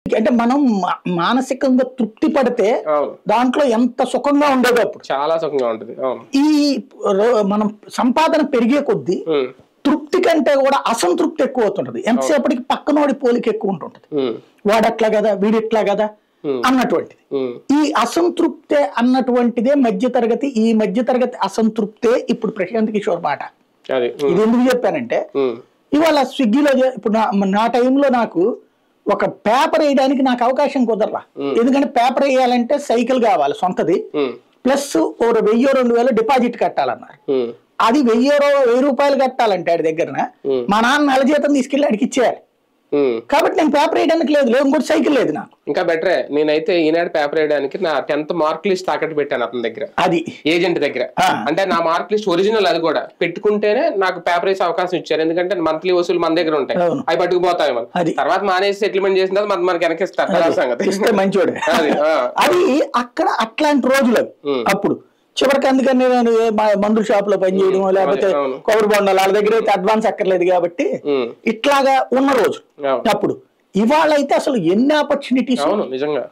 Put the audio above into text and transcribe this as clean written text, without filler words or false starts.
అంటే మనం మానసికంగా తృప్తి పడితే దాంట్లో ఎంత సుఖంగా ఉండేదో అప్పుడు చాలా సుఖంగా ఉంటుంది. ఈ మనం సంపాదన పెరిగే కొద్దీ తృప్తి కంటే కూడా అసంతృప్తి ఎక్కువ అవుతుంటది. ఎంతసేపటికి పక్కనోడి పోలిక ఎక్కువ ఉంటుంటది. వాడట్లా కదా, వీడిట్లా కదా అన్నటువంటిది. ఈ అసంతృప్తే అన్నటువంటిదే మధ్యతరగతి. ఈ మధ్యతరగతి అసంతృప్తే ఇప్పుడు ప్రశాంత్ కిషోర్ మాట. ఇది ఎందుకు చెప్పానంటే, ఇవాళ స్విగ్గీలో ఇప్పుడు నా టైంలో నాకు ఒక పేపర్ వేయడానికి నాకు అవకాశం కుదరలా. ఎందుకంటే పేపర్ వేయాలంటే సైకిల్ కావాలి సొంతది, ప్లస్ ఓ 1000-2000 డిపాజిట్ కట్టాలన్నారు. అది 1000 రూపాయలు కట్టాలంటే ఆడి దగ్గర మా నాన్న నెల జీతం తీసుకెళ్లి ఆడికి ఇచ్చేయాలి. కాబట్టి నేను పేపర్ వేయడానికి లేదు, ఇంకోటి సైకిల్ లేదు నాకు. ఇంకా బెటరే, నేనైతే ఈనాడు పేపర్ వేయడానికి నా 10th మార్క్ లిస్ట్ తాకట్టు పెట్టాను అతని దగ్గర, అది ఏజెంట్ దగ్గర. అంటే నా మార్క్ లిస్ట్ ఒరిజినల్, అది కూడా పెట్టుకుంటేనే నాకు పేపర్ వేసే అవకాశం ఇచ్చారు. ఎందుకంటే మంత్లీ వసూలు మన దగ్గర ఉంటాయి, అవి పట్టుకుపోతాయి. మనం తర్వాత మానేసి సెటిల్మెంట్ చేసిన తర్వాత మనకి వెనకిస్తారు సంగతి. మంచోడు అది అక్కడ అట్లాంటి రోజులు అప్పుడు. చివరికి అందుకని నేను మందుల షాప్ లో పనిచేయడం, లేకపోతే కొబ్బరి బొండాలు వాళ్ళ దగ్గర అయితే అడ్వాన్స్ అక్కర్లేదు కాబట్టి ఇట్లాగా ఉన్న రోజు అప్పుడు. ఇవాళ అయితే అసలు ఎన్ని ఆపర్చునిటీస్ నిజంగా.